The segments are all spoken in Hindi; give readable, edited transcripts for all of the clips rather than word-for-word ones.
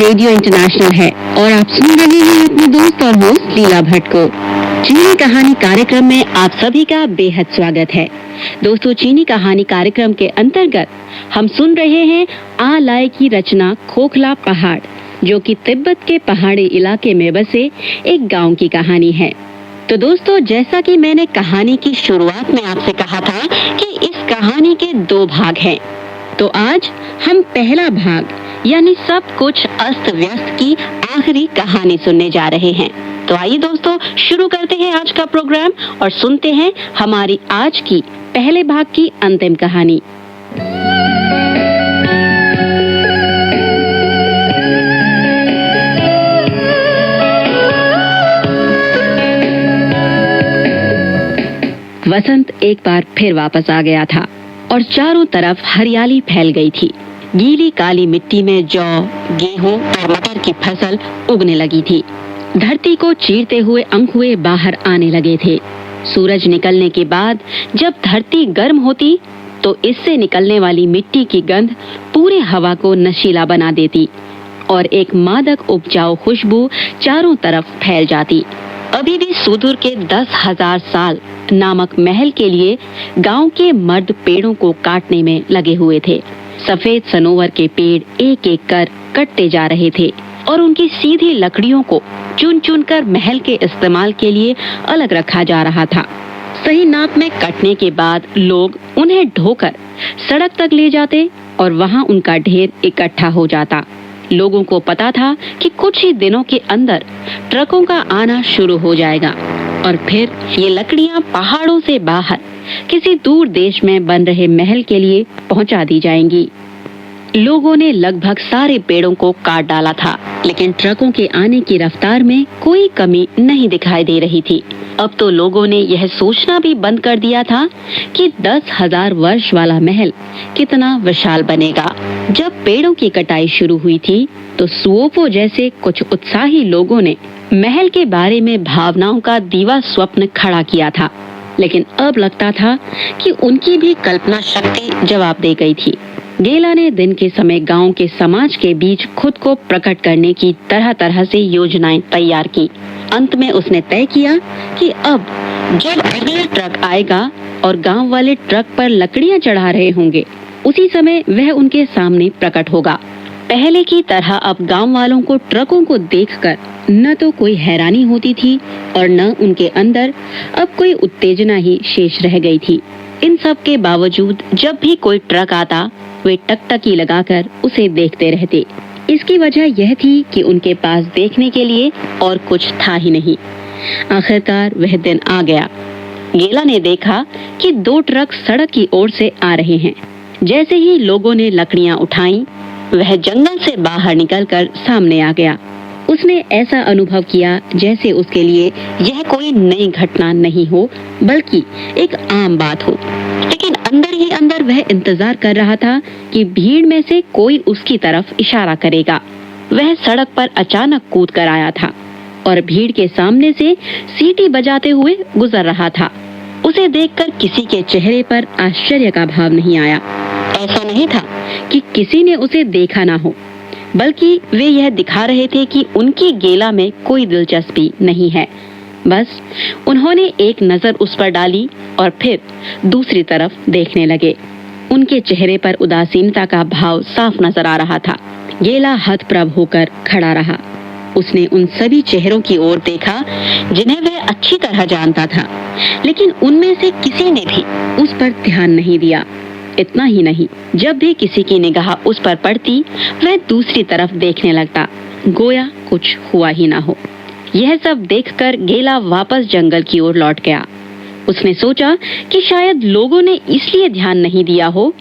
रेडियो इंटरनेशनल है और आप सुन रहे हैं अपने दोस्त और होस्ट लीला भट्ट को। चीनी कहानी कार्यक्रम में आप सभी का बेहद स्वागत है। दोस्तों, चीनी कहानी कार्यक्रम के अंतर्गत हम सुन रहे हैं आ लाए की रचना खोखला पहाड़, जो कि तिब्बत के पहाड़ी इलाके में बसे एक गांव की कहानी है। तो दोस्तों, जैसा कि मैंने कहानी की शुरुआत में आपसे कहा था कि इस कहानी के 2 भाग हैं, तो आज हम पहला भाग यानी सब कुछ अस्त व्यस्त की आखिरी कहानी सुनने जा रहे हैं। तो आइए दोस्तों, शुरू करते हैं आज का प्रोग्राम और सुनते हैं हमारी आज की पहले भाग की अंतिम कहानी। वसंत एक बार फिर वापस आ गया था और चारों तरफ हरियाली फैल गई थी। गीली काली मिट्टी में जौ, गेहूं और मटर की फसल उगने लगी थी। धरती को चीरते हुए अंकुए बाहर आने लगे थे। सूरज निकलने के बाद जब धरती गर्म होती तो इससे निकलने वाली मिट्टी की गंध पूरे हवा को नशीला बना देती और एक मादक उपजाऊ खुशबू चारों तरफ फैल जाती। अभी भी सुदूर के 10,000 साल नामक महल के लिए गांव के मर्द पेड़ों को काटने में लगे हुए थे। सफेद सनोवर के पेड़ एक एक कर कटते जा रहे थे और उनकी सीधी लकड़ियों को चुन चुन कर महल के इस्तेमाल के लिए अलग रखा जा रहा था। सही नाप में कटने के बाद लोग उन्हें ढोकर सड़क तक ले जाते और वहां उनका ढेर इकट्ठा हो जाता। लोगों को पता था कि कुछ ही दिनों के अंदर ट्रकों का आना शुरू हो जाएगा और फिर ये लकड़ियां पहाड़ों से बाहर किसी दूर देश में बन रहे महल के लिए पहुंचा दी जाएंगी। लोगों ने लगभग सारे पेड़ों को काट डाला था, लेकिन ट्रकों के आने की रफ्तार में कोई कमी नहीं दिखाई दे रही थी। अब तो लोगों ने यह सोचना भी बंद कर दिया था कि 10,000 वर्ष वाला महल कितना विशाल बनेगा। जब पेड़ों की कटाई शुरू हुई थी तो सुओपो जैसे कुछ उत्साही लोगों ने महल के बारे में भावनाओं का दीवा स्वप्न खड़ा किया था, लेकिन अब लगता था कि उनकी भी कल्पना शक्ति जवाब दे गई थी। गेला ने दिन के समय गांव के समाज के बीच खुद को प्रकट करने की तरह तरह से योजनाएं तैयार की। अंत में उसने तय किया कि अब जब अगला ट्रक आएगा और गांव वाले ट्रक पर लकड़ियां चढ़ा रहे होंगे, उसी समय वह उनके सामने प्रकट होगा। पहले की तरह अब गांव वालों को ट्रकों को देखकर न तो कोई हैरानी होती थी और न उनके अंदर अब कोई उत्तेजना ही शेष रह गई थी। इन सब के बावजूद जब भी कोई ट्रक आता, वे टकटकी लगाकर उसे देखते रहते। इसकी वजह यह थी कि उनके पास देखने के लिए और कुछ था ही नहीं। आखिरकार वह दिन आ गया। गेला ने देखा कि 2 ट्रक सड़क की ओर से आ रहे हैं। जैसे ही लोगों ने लकड़ियां उठाई, वह जंगल से बाहर निकलकर सामने आ गया। उसने ऐसा अनुभव किया जैसे उसके लिए यह कोई नई घटना नहीं हो, बल्कि एक आम बात हो। लेकिन अंदर ही अंदर वह इंतजार कर रहा था कि भीड़ में से कोई उसकी तरफ इशारा करेगा। वह सड़क पर अचानक कूद कर आया था और भीड़ के सामने से सीटी बजाते हुए गुजर रहा था। उसे देखकर किसी के चेहरे पर आश्चर्य का भाव नहीं आया। ऐसा नहीं था कि किसी ने उसे देखा ना हो, बल्कि वे यह दिखा रहे थे कि उनकी गेला में कोई दिलचस्पी नहीं है। बस उन्होंने एक नजर उस पर डाली और फिर दूसरी तरफ देखने लगे। उनके चेहरे पर उदासीनता का भाव साफ नजर आ रहा था। गेला हतप्रभ होकर खड़ा रहा। उसने उन सभी चेहरों की ओर देखा जिन्हें वह अच्छी तरह जानता था, लेकिन उनमें से किसी ने भी उस पर ध्यान नहीं दिया। इतना ही नहीं, जब भी किसी की निगाह उस पर पड़ती, वह दूसरी तरफ देखने लगता, गोया कुछ हुआ ही ना हो। यह सब देखकर गेला वापस जंगल की ओर लौट गया। उसने सोचा कि शायद लोगों ने इसलिए ध्यान नहीं दिया हो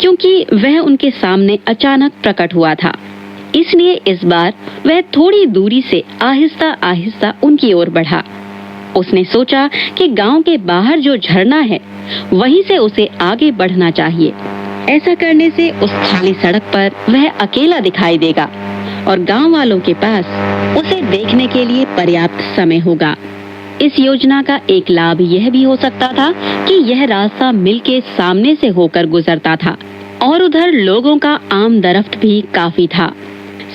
क्योंकि वह उनके सामने अचानक प्रकट हुआ था। इसलिए इस बार वह थोड़ी दूरी से आहिस्ता आहिस्ता उनकी ओर बढ़ा। उसने सोचा कि गांव के बाहर जो झरना है, वहीं से उसे आगे बढ़ना चाहिए। ऐसा करने से उस खाली सड़क पर वह अकेला दिखाई देगा और गांव वालों के पास उसे देखने के लिए पर्याप्त समय होगा। इस योजना का एक लाभ यह भी हो सकता था कि यह रास्ता मिल के सामने से होकर गुजरता था और उधर लोगों का आम दरख्त भी काफी था।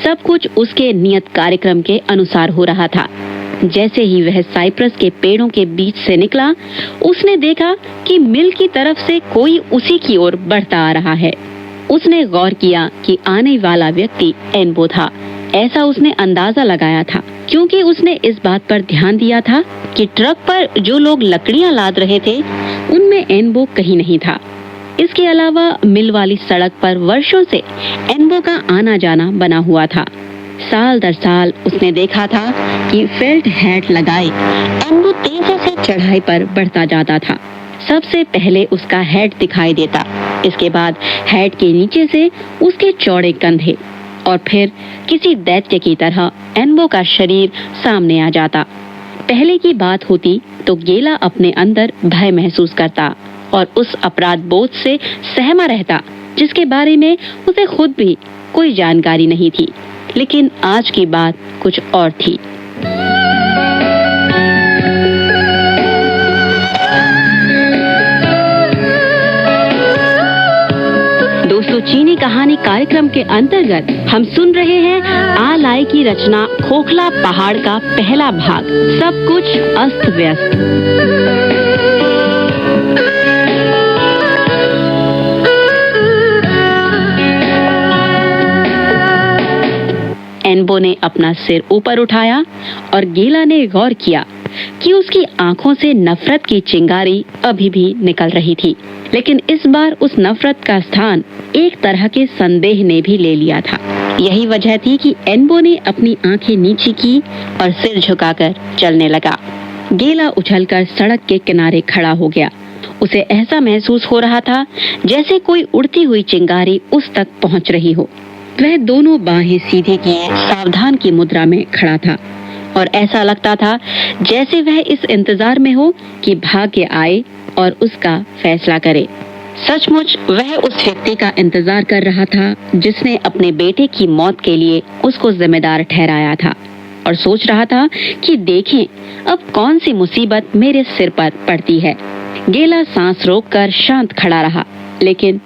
सब कुछ उसके नियत कार्यक्रम के अनुसार हो रहा था। जैसे ही वह साइप्रस के पेड़ों के बीच से निकला, उसने देखा कि मिल की तरफ से कोई उसी की ओर बढ़ता आ रहा है। उसने गौर किया कि आने वाला व्यक्ति एनबो था। ऐसा उसने अंदाजा लगाया था क्योंकि उसने इस बात पर ध्यान दिया था कि ट्रक पर जो लोग लकड़ियां लाद रहे थे उनमें एनबो कहीं नहीं था। इसके अलावा मिल वाली सड़क पर वर्षों से एनबो का आना जाना बना हुआ था। साल दर साल उसने देखा था कि फेल्ट हैट लगाए एनबो तेजी से चढ़ाई पर बढ़ता जाता था। सबसे पहले उसका हेड दिखाई देता, इसके बाद हेड के नीचे से उसके चौड़े कंधे और फिर किसी दैत्य की तरह एनबो का शरीर सामने आ जाता। पहले की बात होती तो गेला अपने अंदर भय महसूस करता और उस अपराध बोध से सहमा रहता जिसके बारे में उसे खुद भी कोई जानकारी नहीं थी। लेकिन आज की बात कुछ और थी। दोस्तों, चीनी कहानी कार्यक्रम के अंतर्गत हम सुन रहे हैं आ लाई की रचना खोखला पहाड़ का पहला भाग, सब कुछ अस्त व्यस्त। एनबो ने अपना सिर ऊपर उठाया और गेला ने गौर किया कि उसकी आंखों से नफरत की चिंगारी अभी भी निकल रही थी। लेकिन इस बार उस नफरत का स्थान एक तरह के संदेह ने भी ले लिया था। यही वजह थी कि एनबो ने अपनी आंखें नीची की और सिर झुकाकर चलने लगा। गेला उछलकर सड़क के किनारे खड़ा हो गया। उसे ऐसा महसूस हो रहा था जैसे कोई उड़ती हुई चिंगारी उस तक पहुंच रही हो। वह दोनों बाहें सीधे किए सावधान की मुद्रा में खड़ा था और ऐसा लगता था जैसे वह इस इंतजार में हो कि भाग्य आए और उसका फैसला करे। सचमुच वह उस व्यक्ति का इंतजार कर रहा था जिसने अपने बेटे की मौत के लिए उसको जिम्मेदार ठहराया था और सोच रहा था कि देखें अब कौन सी मुसीबत मेरे सिर पर पड़ती है। गेला सांस रोककर शांत खड़ा रहा, लेकिन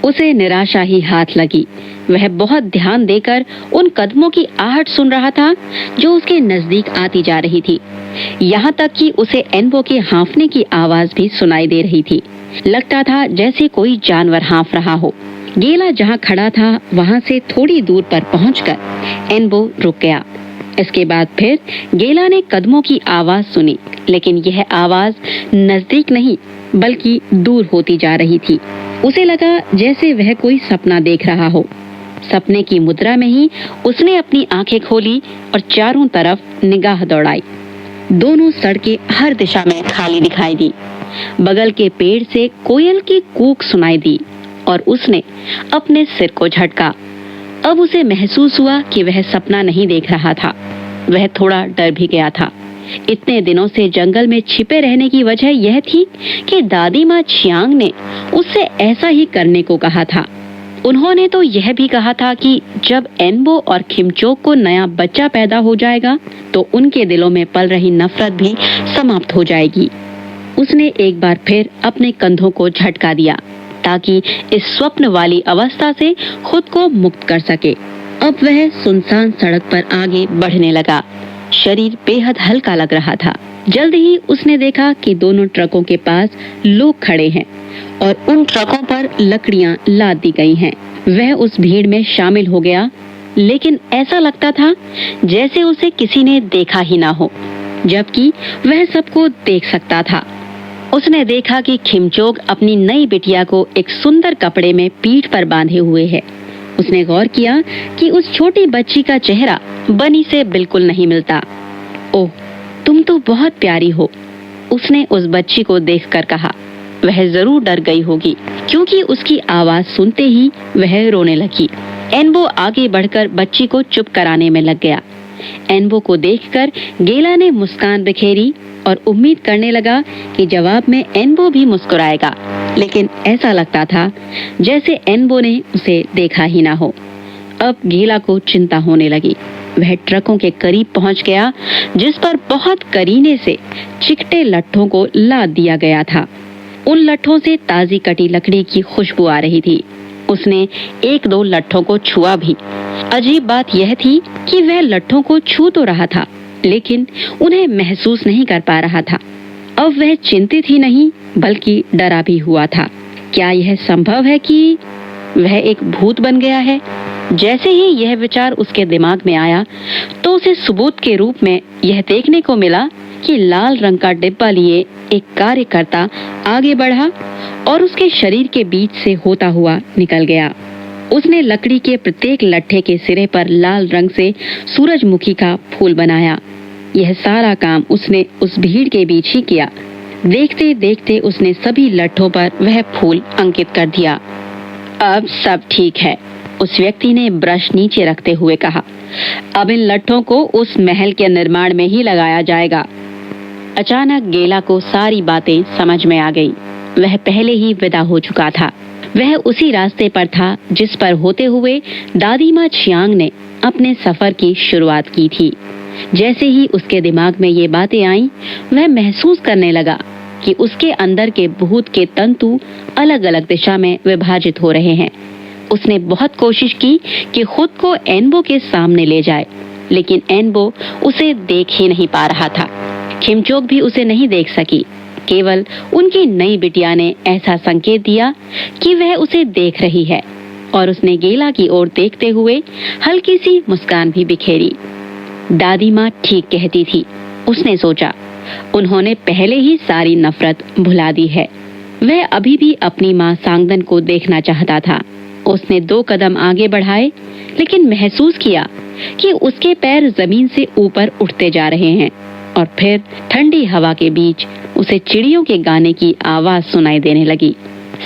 उसे निराशा ही हाथ लगी। वह बहुत ध्यान देकर उन कदमों की आहट सुन रहा था जो उसके नजदीक आती जा रही थी। यहाँ तक कि उसे एनबो के हाँफने की आवाज भी सुनाई दे रही थी। लगता था जैसे कोई जानवर हाँफ रहा हो। गेला जहाँ खड़ा था वहाँ से थोड़ी दूर पर पहुंचकर एनबो रुक गया। इसके बाद फिर गेला ने कदमों की आवाज सुनी, लेकिन यह आवाज नजदीक नहीं बल्कि दूर होती जा रही थी। उसे लगा जैसे वह कोई सपना देख रहा हो। सपने की मुद्रा में ही उसने अपनी आंखें खोली और चारों तरफ निगाह दौड़ाई। दोनों सड़कें हर दिशा में खाली दिखाई दी। बगल के पेड़ से कोयल की कूक सुनाई दी और उसने अपने सिर को झटका। अब उसे महसूस हुआ कि वह सपना नहीं देख रहा था। वह थोड़ा डर भी गया था। इतने दिनों से जंगल में छिपे रहने की वजह यह थी कि दादी माँ छियांग ने उससे ऐसा ही करने को कहा था। उन्होंने तो यह भी कहा था कि जब एनबो और खिमचोक को नया बच्चा पैदा हो जाएगा तो उनके दिलों में पल रही नफरत भी समाप्त हो जाएगी। उसने एक बार फिर अपने कंधों को झटका दिया ताकि इस स्वप्न वाली अवस्था से खुद को मुक्त कर सके। अब वह सुनसान सड़क पर आगे बढ़ने लगा। शरीर बेहद हल्का लग रहा था। जल्द ही उसने देखा कि दोनों ट्रकों के पास लोग खड़े हैं और उन ट्रकों पर लकड़ियां लाद दी गई हैं। वह उस भीड़ में शामिल हो गया, लेकिन ऐसा लगता था जैसे उसे किसी ने देखा ही ना हो, जबकि वह सबको देख सकता था। उसने देखा कि खिमचोक अपनी नई बिटिया को एक सुंदर कपड़े में पीठ पर बांधे हुए है। उसने गौर किया कि उस छोटी बच्ची का चेहरा बनी से बिल्कुल नहीं मिलता। ओह, तुम तो बहुत प्यारी हो, उसने उस बच्ची को देखकर कहा। वह जरूर डर गई होगी क्योंकि उसकी आवाज सुनते ही वह रोने लगी। एनबो आगे बढ़कर बच्ची को चुप कराने में लग गया। एनबो को देखकर गेला ने मुस्कान बिखेरी और उम्मीद करने लगा कि जवाब में एनबो भी मुस्कुराएगा, लेकिन ऐसा लगता था जैसे एनबो ने उसे देखा ही ना हो। अब गेला को चिंता होने लगी। वह ट्रकों के करीब पहुंच गया जिस पर बहुत करीने से चिकटे लट्ठों को लाद दिया गया था। उन लट्ठों से ताजी कटी लकड़ी की खुशबू आ रही थी। उसने एक दो लट्ठों को छुआ भी। अजीब बात यह थी कि वह लट्ठों को छू तो रहा था, लेकिन उन्हें महसूस नहीं कर पा रहा था। अब वह चिंतित ही नहीं बल्कि डरा भी हुआ था। क्या यह संभव है कि वह एक भूत बन गया है? जैसे ही यह विचार उसके दिमाग में आया तो उसे सबूत के रूप में यह देखने को मिला कि लाल रंग का डिब्बा लिए एक कार्यकर्ता आगे बढ़ा और उसके शरीर के बीच से होता हुआ निकल गया। उसने लकड़ी के प्रत्येक लट्ठे के सिरे पर लाल रंग से सूरजमुखी का फूल बनाया। यह सारा काम उसने उस भीड़ के बीच ही किया। देखते देखते उसने सभी लट्ठों पर वह फूल अंकित कर दिया। अब सब ठीक है, उस व्यक्ति ने ब्रश नीचे रखते हुए कहा। अब इन लट्ठों को उस महल के निर्माण में ही लगाया जाएगा। अचानक गेला को सारी बातें समझ में आ गई। वह पहले ही विदा हो चुका था। वह उसी रास्ते पर था जिस पर होते हुए दादी माँ छियांग ने अपने सफर की शुरुआत की थी। जैसे ही उसके दिमाग में ये बातें आईं, वह महसूस करने लगा कि उसके अंदर के भूत के तंतु अलग अलग दिशा में विभाजित हो रहे हैं। उसने बहुत कोशिश की कि खुद को एनबो के सामने ले जाए, लेकिन एनबो उसे देख ही नहीं पा रहा था। खिमचोक भी उसे नहीं देख सकी। केवल उनकी नई बिटिया ने ऐसा संकेत दिया कि वह उसे देख रही है, और उसने गेला की ओर देखते हुए हल्की सी मुस्कान भी बिखेरी। दादी माँ ठीक कहती थी, उसने सोचा। उन्होंने पहले ही सारी नफरत भुला दी है। वह अभी भी अपनी माँ सांगदन को देखना चाहता था। उसने 2 कदम आगे बढ़ाए, लेकिन महसूस किया कि उसके पैर जमीन से ऊपर उठते जा रहे हैं, और फिर ठंडी हवा के बीच उसे चिड़ियों के गाने की आवाज सुनाई देने लगी।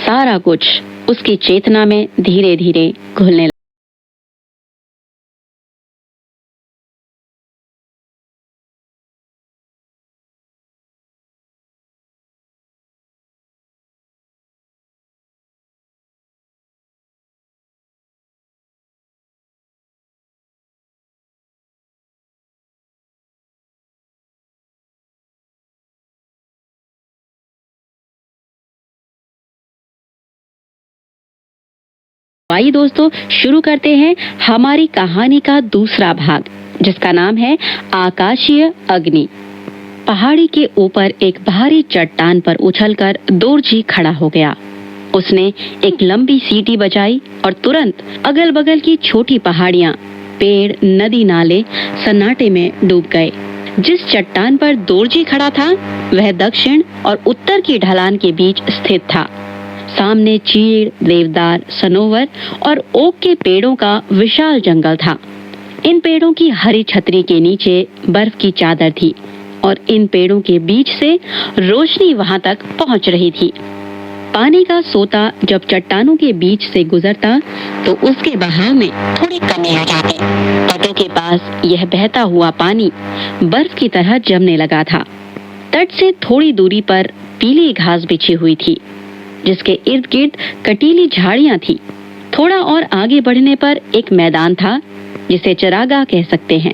सारा कुछ उसकी चेतना में धीरे धीरे घुलने लगा। आइए दोस्तों, शुरू करते हैं हमारी कहानी का दूसरा भाग, जिसका नाम है आकाशीय अग्नि। पहाड़ी के ऊपर एक भारी चट्टान पर उछलकर दोरजी खड़ा हो गया। उसने एक लंबी सीटी बजाई और तुरंत अगल बगल की छोटी पहाड़ियां, पेड़, नदी नाले सन्नाटे में डूब गए। जिस चट्टान पर दोरजी खड़ा था वह दक्षिण और उत्तर की ढलान के बीच स्थित था। सामने चीड़, देवदार, सनोवर और ओक के पेड़ों का विशाल जंगल था। इन पेड़ों की हरी छतरी के नीचे बर्फ की चादर थी, और इन पेड़ों के बीच से रोशनी वहां तक पहुंच रही थी। पानी का सोता जब चट्टानों के बीच से गुजरता तो उसके बहाव में थोड़ी कमी आ जाती। तटों के पास यह बहता हुआ पानी बर्फ की तरह जमने लगा था। तट से थोड़ी दूरी पर पीली घास बिछी हुई थी, जिसके इर्द गिर्द कटीली झाड़ियां थी। थोड़ा और आगे बढ़ने पर एक मैदान था जिसे चरागाह कह सकते हैं,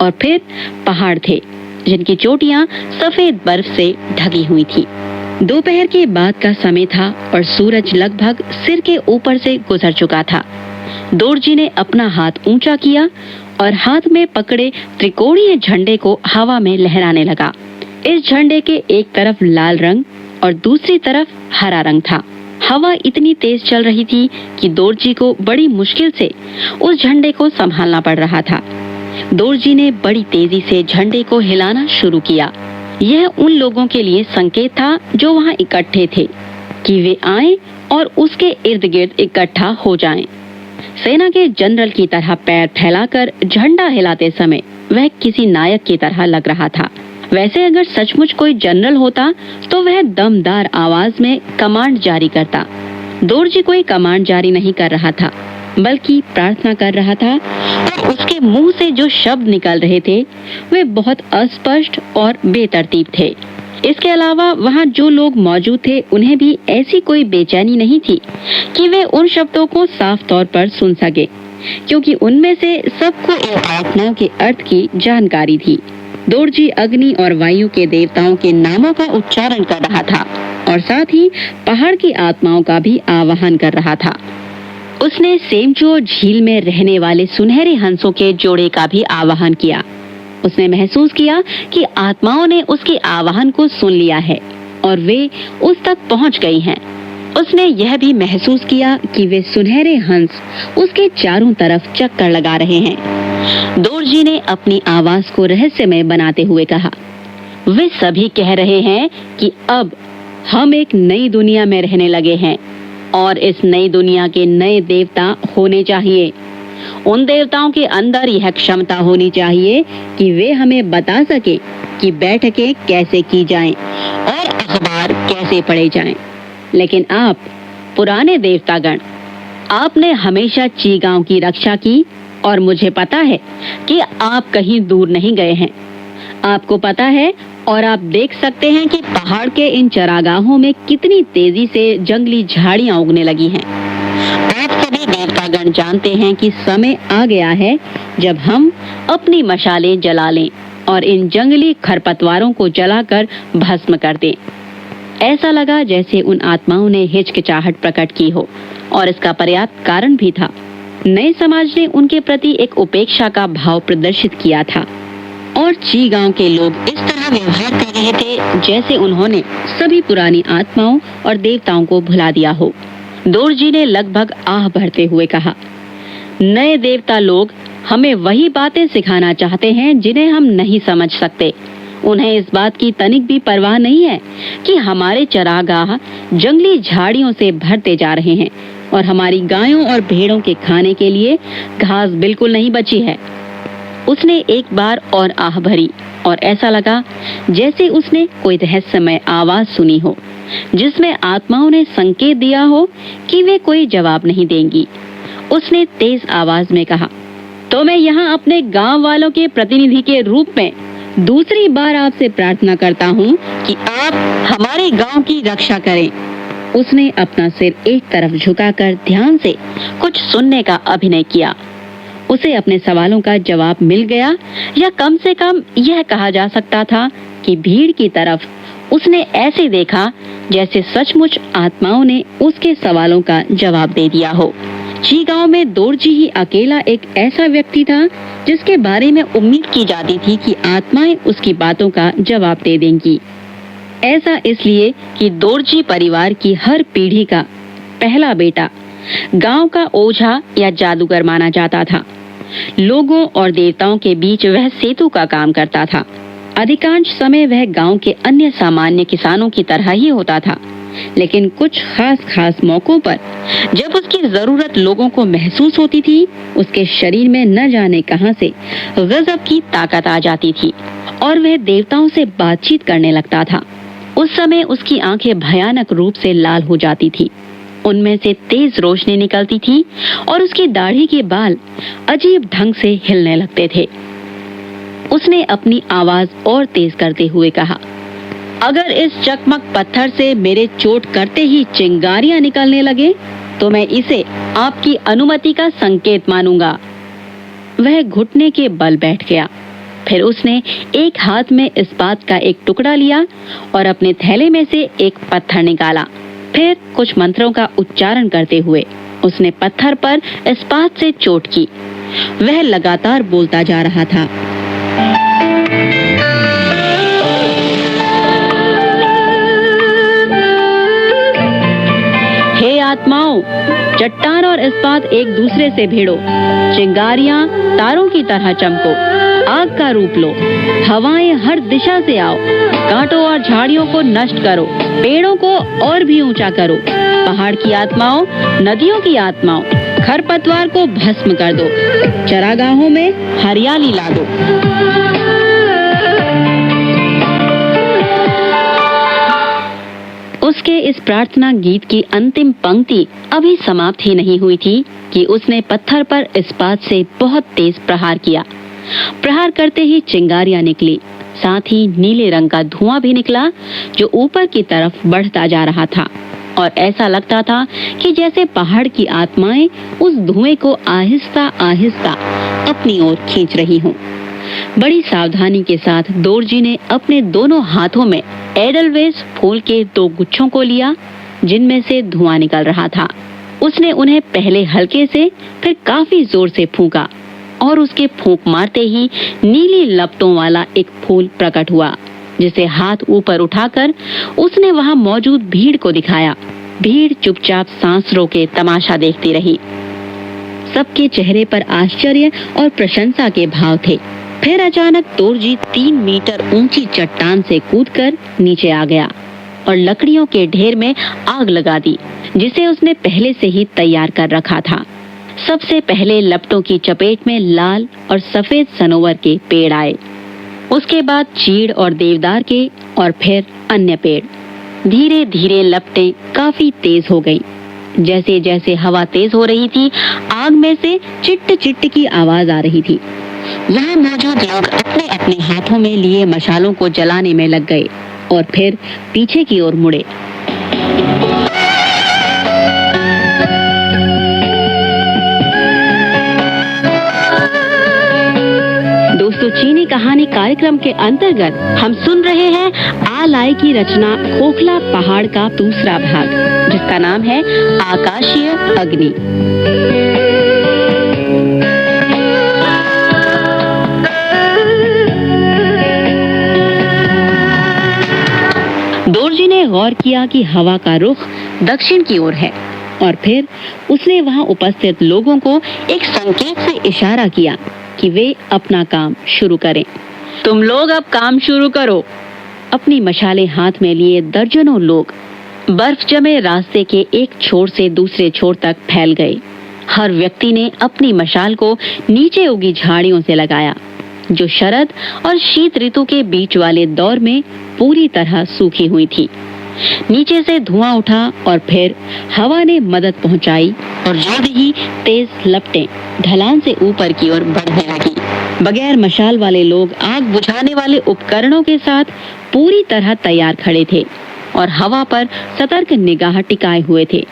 और फिर पहाड़ थे जिनकी चोटियां सफेद बर्फ से ढकी हुई थी। दोपहर के बाद का समय था और सूरज लगभग सिर के ऊपर से गुजर चुका था। दोरजी ने अपना हाथ ऊंचा किया और हाथ में पकड़े त्रिकोणीय झंडे को हवा में लहराने लगा। इस झंडे के एक तरफ लाल रंग और दूसरी तरफ हरा रंग था। हवा इतनी तेज चल रही थी कि दोरजी को बड़ी मुश्किल से उस झंडे को संभालना पड़ रहा था। दोरजी ने बड़ी तेजी से झंडे को हिलाना शुरू किया। यह उन लोगों के लिए संकेत था जो वहां इकट्ठे थे कि वे आएं और उसके इर्द गिर्द इकट्ठा हो जाएं। सेना के जनरल की तरह पैर फैलाकर झंडा हिलाते समय वह किसी नायक की तरह लग रहा था। वैसे अगर सचमुच कोई जनरल होता तो वह दमदार आवाज में कमांड जारी करता। दोरजी कोई कमांड जारी नहीं कर रहा था, बल्कि प्रार्थना कर रहा था, और उसके मुंह से जो शब्द निकल रहे थे वे बहुत अस्पष्ट और बेतरतीब थे। इसके अलावा वहां जो लोग मौजूद थे उन्हें भी ऐसी कोई बेचैनी नहीं थी कि वे उन शब्दों को साफ तौर पर सुन सके, क्योंकि उनमें से सबको इन प्रार्थनाओं के अर्थ की जानकारी थी। दोरजी अग्नि और वायु के देवताओं के नामों का उच्चारण कर रहा था और साथ ही पहाड़ की आत्माओं का भी आवाहन कर रहा था। उसने सेमचो झील में रहने वाले सुनहरे हंसों के जोड़े का भी आवाहन किया। उसने महसूस किया कि आत्माओं ने उसके आवाहन को सुन लिया है और वे उस तक पहुंच गई हैं। उसने यह भी महसूस किया कि वे सुनहरे हंस उसके चारों तरफ चक्कर लगा रहे हैं। दोरजी ने अपनी आवाज को रहस्यमय बनाते हुए कहा, वे सभी कह रहे हैं कि अब हम एक नई दुनिया में रहने लगे हैं और इस नई दुनिया के नए देवता होने चाहिए। उन देवताओं के अंदर यह क्षमता होनी चाहिए कि वे हमें बता सके कि बैठकें कैसे की जाएं और अखबार कैसे पढ़े जाएं। लेकिन आप पुराने देवतागण, आपने हमेशा ची गांव की रक्षा की और मुझे पता है कि आप कहीं दूर नहीं गए हैं। आपको पता है और आप देख सकते हैं कि पहाड़ के इन चरागाहों में कितनी तेजी से जंगली झाड़ियां उगने लगी हैं। आप सभी देवतागण जानते हैं कि समय आ गया है जब हम अपनी मशालें जला लें और इन जंगली खरपतवारों को जलाकर भस्म कर दें। ऐसा लगा जैसे उन आत्माओं ने हिचकिचाहट प्रकट की हो और इसका पर्याप्त कारण भी था। नए समाज ने उनके प्रति एक उपेक्षा का भाव प्रदर्शित किया था और ची गांव के लोग इस तरह व्यवहार कर रहे थे जैसे उन्होंने सभी पुरानी आत्माओं और देवताओं को भुला दिया हो। दोरजी ने लगभग आह भरते हुए कहा, नए देवता लोग हमें वही बातें सिखाना चाहते हैं जिन्हें हम नहीं समझ सकते। उन्हें इस बात की तनिक भी परवाह नहीं है कि हमारे चरागाह जंगली झाड़ियों से भरते जा रहे हैं और हमारी गायों और भेड़ों के खाने के लिए घास बिल्कुल नहीं बची है। उसने एक बार और आह भरी और ऐसा लगा जैसे उसने कोई रहस्यमय आवाज सुनी हो जिसमें आत्माओं ने संकेत दिया हो कि वे कोई जवाब नहीं देंगी। उसने तेज आवाज में कहा, तो मैं यहाँ अपने गांव वालों के प्रतिनिधि के रूप में दूसरी बार आपसे प्रार्थना करता हूँ कि आप हमारे गांव की रक्षा करें। उसने अपना सिर एक तरफ झुकाकर ध्यान से कुछ सुनने का अभिनय किया। उसे अपने सवालों का जवाब मिल गया, या कम से कम यह कहा जा सकता था कि भीड़ की तरफ उसने ऐसे देखा जैसे सचमुच आत्माओं ने उसके सवालों का जवाब दे दिया हो। ची गांव में दोरजी ही अकेला एक ऐसा व्यक्ति था जिसके बारे में उम्मीद की जाती थी कि आत्माएं उसकी बातों का जवाब दे देंगी। ऐसा इसलिए कि दोरजी परिवार की हर पीढ़ी का पहला बेटा गांव का ओझा या जादूगर माना जाता था। लोगों और देवताओं के बीच वह सेतु का काम करता था। अधिकांश समय वह गांव के अन्य सामान्य किसानों की तरह ही होता था, लेकिन कुछ खास मौकों पर जब उसकी जरूरत लोगों को महसूस होती थी, उसके शरीर में न जाने कहां से गजब की ताकत आ जाती थी और वह देवताओं से बातचीत करने लगता था। उस समय उसकी आंखें भयानक रूप से लाल हो जाती थी, उनमें से तेज रोशनी निकलती थी और उसकी दाढ़ी के बाल अजीब ढंग से हिलने लगते थे। उसने अपनी आवाज और तेज करते हुए कहा, अगर इस चकमक पत्थर से मेरे चोट करते ही चिंगारियां निकलने लगे तो मैं इसे आपकी अनुमति का संकेत मानूंगा। वह घुटने के बल बैठ गया। फिर उसने एक हाथ में इस्पात का एक टुकड़ा लिया और अपने थैले में से एक पत्थर निकाला। फिर कुछ मंत्रों का उच्चारण करते हुए उसने पत्थर पर इस्पात से चोट की। वह लगातार बोलता जा रहा था, हे आत्माओं, चट्टान और इस्पात एक दूसरे से भिड़ो, चिंगारियां तारों की तरह चमको, आग का रूप लो, हवाएं हर दिशा से आओ, कांटों और झाड़ियों को नष्ट करो, पेड़ों को और भी ऊंचा करो, पहाड़ की आत्माओं, नदियों की आत्माओं, खरपतवार को भस्म कर दो, चरागाहों में हरियाली ला दो। उसके इस प्रार्थना गीत की अंतिम पंक्ति अभी समाप्त ही नहीं हुई थी कि उसने पत्थर पर इस्पात से बहुत तेज प्रहार किया। प्रहार करते ही चिंगारियां निकली, साथ ही नीले रंग का धुआं भी निकला जो ऊपर की तरफ बढ़ता जा रहा था और ऐसा लगता था कि जैसे पहाड़ की आत्माएं उस धुएं को आहिस्ता आहिस्ता अपनी ओर खींच रही हों। बड़ी सावधानी के साथ दोरजी ने अपने दोनों हाथों में एडलवेस फूल के 2 गुच्छों को लिया जिनमें से धुआं निकल रहा था। उसने उन्हें पहले हल्के से फिर काफी जोर से फूंका और उसके फूंक मारते ही नीली लपटों वाला एक फूल प्रकट हुआ, जिसे हाथ ऊपर उठाकर उसने वहां मौजूद भीड़ को दिखाया। भीड़ चुपचाप सांस रोके तमाशा देखती रही। सबके चेहरे पर आश्चर्य और प्रशंसा के भाव थे। फिर अचानक दोरजी 3 मीटर ऊंची चट्टान से कूदकर नीचे आ गया और लकड़ियों के ढेर में आग लगा दी, जिसे उसने पहले से ही तैयार कर रखा था। सबसे पहले लपटों की चपेट में लाल और सफेद सनोवर के पेड़ आए, उसके बाद चीड़ और देवदार के, और फिर अन्य पेड़। धीरे धीरे लपटें काफी तेज हो गईं। जैसे जैसे हवा तेज हो रही थी, आग में से चिट्ट चिट्ट की आवाज आ रही थी। वहाँ मौजूद लोग अपने अपने हाथों में लिए मशालों को जलाने में लग गए और फिर पीछे की ओर मुड़े। दोस्तों, चीनी कहानी कार्यक्रम के अंतर्गत हम सुन रहे हैं आ लाई की रचना खोखला पहाड़ का दूसरा भाग, जिसका नाम है आकाशीय अग्नि। दोरजी ने गौर किया कि हवा का रुख दक्षिण की ओर है और फिर उसने वहां उपस्थित लोगों को एक संकेत से इशारा किया कि वे अपना काम शुरू करें। तुम लोग अब काम शुरू करो। अपनी मशालें हाथ में लिए दर्जनों लोग बर्फ जमे रास्ते के एक छोर से दूसरे छोर तक फैल गए। हर व्यक्ति ने अपनी मशाल को नीचे उगी झाड़ियों से लगाया, जो शरद और शीत ऋतु के बीच वाले दौर में पूरी तरह सूखी हुई थी। नीचे से धुआं उठा और फिर हवा ने मदद पहुंचाई और जल्द ही तेज लपटें ढलान से ऊपर की ओर बढ़ने लगी। बगैर मशाल वाले लोग आग बुझाने वाले उपकरणों के साथ पूरी तरह तैयार खड़े थे और हवा पर सतर्क निगाह टिकाए हुए थे।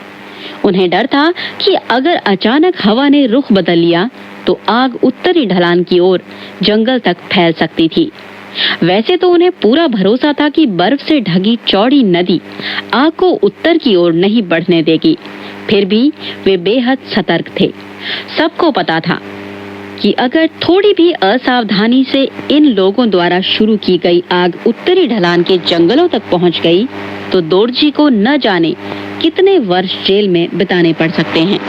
उन्हें डर था कि अगर अचानक हवा ने रुख बदल लिया तो आग उत्तरी ढलान की ओर जंगल तक फैल सकती थी। वैसे तो उन्हें पूरा भरोसा था कि बर्फ से ढकी चौड़ी नदी आग को उत्तर की ओर नहीं बढ़ने देगी, फिर भी वे बेहद सतर्क थे। सबको पता था कि अगर थोड़ी भी असावधानी से इन लोगों द्वारा शुरू की गई आग उत्तरी ढलान के जंगलों तक पहुंच गई तो दोरजी को न जाने कितने वर्ष जेल में बिताने पड़ सकते हैं।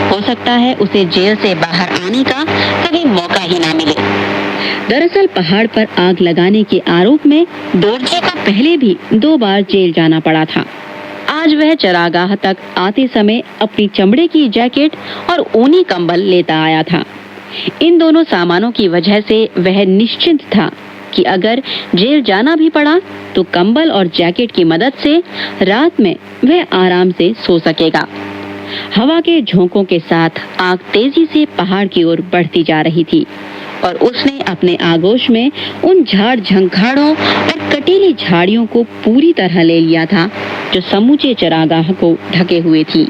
हो सकता है उसे जेल से बाहर आने का कभी मौका ही ना मिले। दरअसल पहाड़ पर आग लगाने के आरोप में दोरजी को पहले भी 2 बार जेल जाना पड़ा था। आज वह चरागाह तक आते समय अपनी चमड़े की जैकेट और ऊनी कंबल लेता आया था। इन दोनों सामानों की वजह से वह निश्चिंत था कि अगर जेल जाना भी पड़ा तो कंबल और जैकेट की मदद से रात में वह आराम से सो सकेगा। हवा के झोंकों के साथ आग तेजी से पहाड़ की ओर बढ़ती जा रही थी और उसने अपने आगोश में उन झाड़ झंखाड़ों और कटीली झाड़ियों को पूरी तरह ले लिया था जो समूचे चरागाह को ढके हुए थी।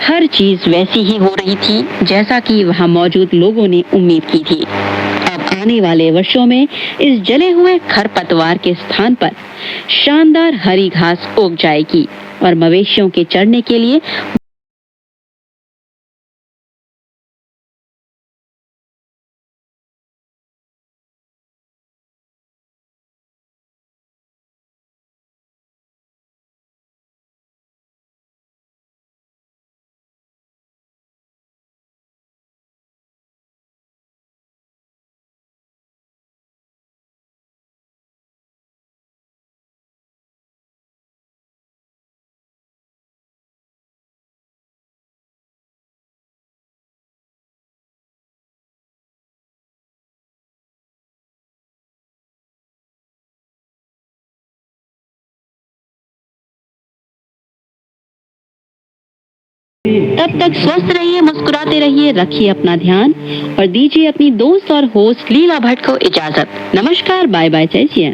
हर चीज वैसी ही हो रही थी जैसा कि वहां मौजूद लोगों ने उम्मीद की थी। अब आने वाले वर्षों में इस जले हुए खरपतवार के स्थान पर शानदार हरी घास उग जाएगी और मवेशियों के चरने के लिए तब तक स्वस्थ रहिए, मुस्कुराते रहिए, रखिए अपना ध्यान और दीजिए अपनी दोस्त और होस्ट लीला भट्ट को इजाजत। नमस्कार, बाय बाय, जय सिया।